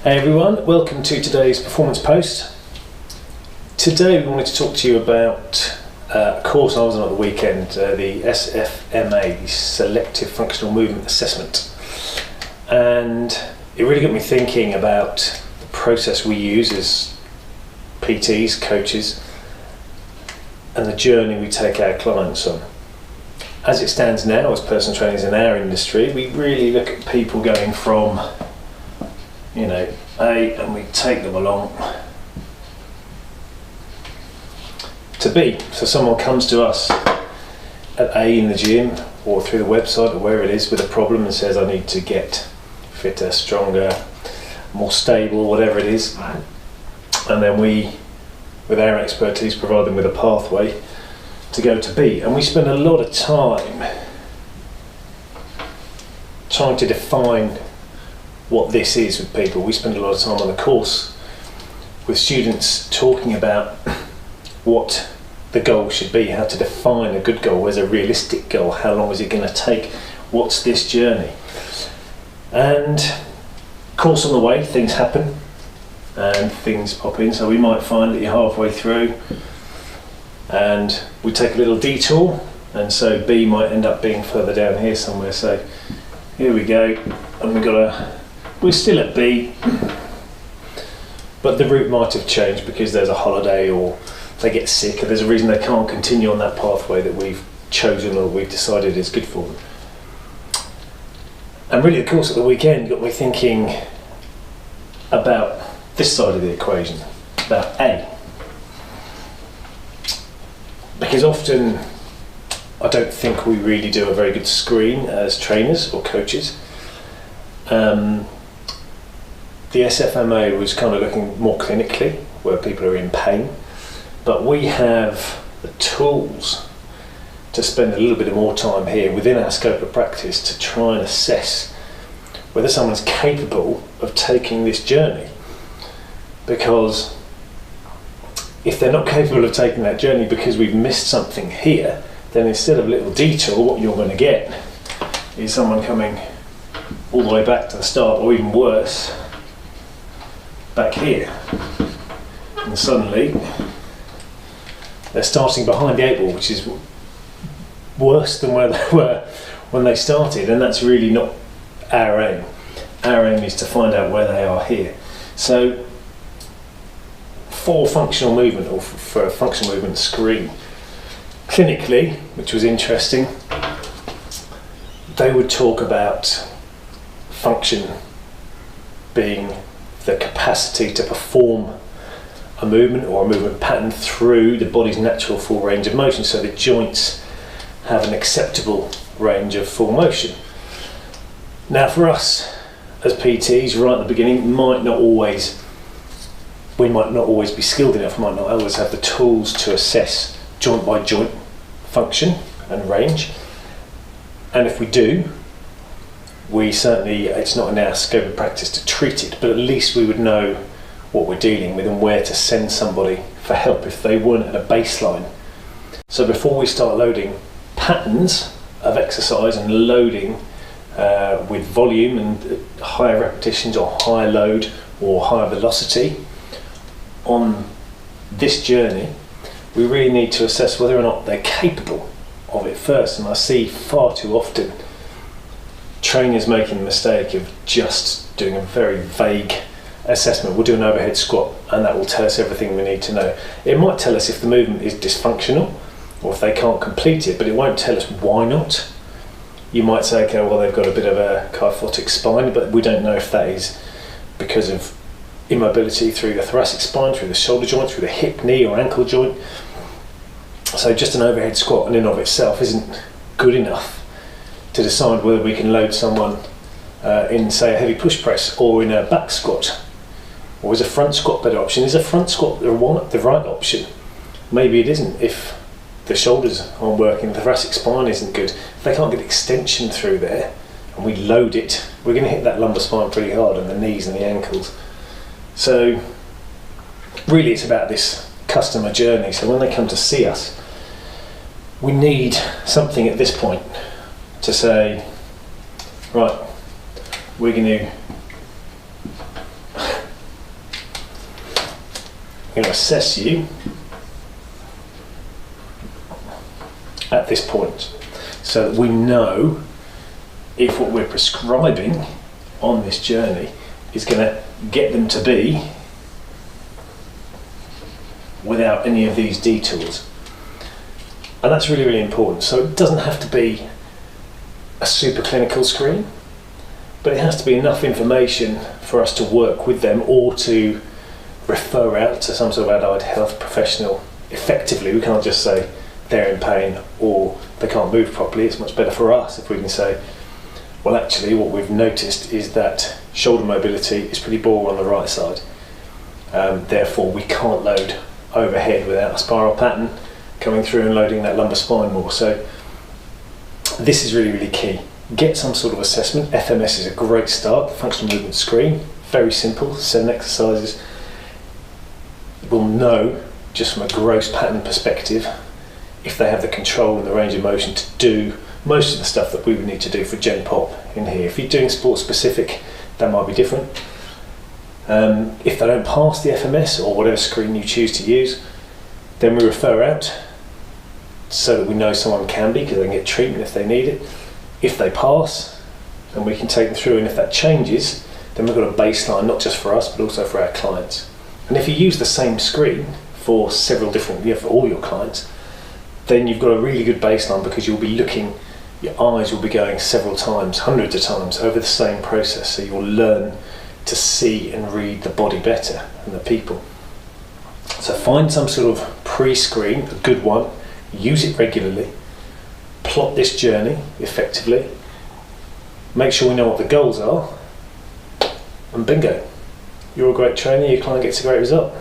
Hey everyone, welcome to today's performance post. Today we wanted to talk to you about a course I was on at the weekend, the SFMA, the Selective Functional Movement Assessment. And it really got me thinking about the process we use as PTs, coaches, and the journey we take our clients on. As it stands now, as personal trainers in our industry, we really look at people going from A, and we take them along to B. So someone comes to us at A in the gym or through the website or where it is with a problem and says, I need to get fitter, stronger, more stable, whatever it is. And then we, with our expertise, provide them with a pathway to go to B. And we spend a lot of time trying to define what this is with people. We spend a lot of time on the course with students talking about what the goal should be, how to define a good goal, where's a realistic goal, how long is it going to take, what's this journey. And of course on the way things happen and things pop in, so we might find that you're halfway through and we take a little detour, and so B might end up being further down here somewhere. So here we go, and we're still at B, but the route might have changed because there's a holiday or they get sick or there's a reason they can't continue on that pathway that we've chosen or we've decided is good for them. And really the course at the weekend got me thinking about this side of the equation, about A. Because often I don't think we really do a very good screen as trainers or coaches. The SFMA was kind of looking more clinically, where people are in pain, but we have the tools to spend a little bit more time here within our scope of practice to try and assess whether someone's capable of taking this journey. Because if they're not capable of taking that journey because we've missed something here, then instead of a little detour, what you're going to get is someone coming all the way back to the start, or even worse, back here, and suddenly they're starting behind the 8 ball, which is worse than where they were when they started, and that's really not our aim. Our aim is to find out where they are here. So for functional movement, or for a functional movement screen, clinically, which was interesting, they would talk about function being the capacity to perform a movement or a movement pattern through the body's natural full range of motion, so the joints have an acceptable range of full motion. Now for us as PTs, right at the beginning, we might not always be skilled enough, might not always have the tools to assess joint by joint function and range, and if we do, it's not in our scope of practice to treat it, but at least we would know what we're dealing with and where to send somebody for help if they weren't at a baseline. So before we start loading patterns of exercise and loading with volume and higher repetitions or higher load or higher velocity on this journey, we really need to assess whether or not they're capable of it first. And I see far too often trainers making the mistake of just doing a very vague assessment. We'll do an overhead squat and that will tell us everything we need to know. It might tell us if the movement is dysfunctional or if they can't complete it, but it won't tell us why not. You might say, okay, well they've got a bit of a kyphotic spine, but we don't know if that is because of immobility through the thoracic spine, through the shoulder joint, through the hip, knee or ankle joint. So just an overhead squat in and of itself isn't good enough to decide whether we can load someone in, say, a heavy push press or in a back squat. Or is a front squat better option? Is a front squat the right option? Maybe it isn't if the shoulders aren't working, the thoracic spine isn't good. If they can't get extension through there and we load it, we're going to hit that lumbar spine pretty hard and the knees and the ankles. So really it's about this customer journey. So when they come to see us, we need something at this point to say, right, we're going to going to assess you at this point, so that we know if what we're prescribing on this journey is going to get them to be without any of these detours. And that's really, really important. So it doesn't have to be a super clinical screen, but it has to be enough information for us to work with them or to refer out to some sort of allied health professional effectively. We can't just say they're in pain or they can't move properly. It's much better for us if we can say, well, actually what we've noticed is that shoulder mobility is pretty poor on the right side. Therefore we can't load overhead without a spiral pattern coming through and loading that lumbar spine more. So this is really, really key. Get some sort of assessment. FMS is a great start. Functional movement screen, very simple, 7 exercises. We'll know just from a gross pattern perspective if they have the control and the range of motion to do most of the stuff that we would need to do for Gen Pop in here. If you're doing sport specific, that might be different. If they don't pass the FMS or whatever screen you choose to use, then we refer out so that we know someone can be, because they can get treatment if they need it. If they pass, then we can take them through, and if that changes, then we've got a baseline not just for us but also for our clients. And if you use the same screen for several different, for all your clients, then you've got a really good baseline, because you'll be looking, your eyes will be going several times, hundreds of times over the same process, so you'll learn to see and read the body better and the people. So find some sort of pre-screen, a good one, use it regularly, plot this journey effectively, make sure we know what the goals are, and bingo, you're a great trainer, your client gets a great result.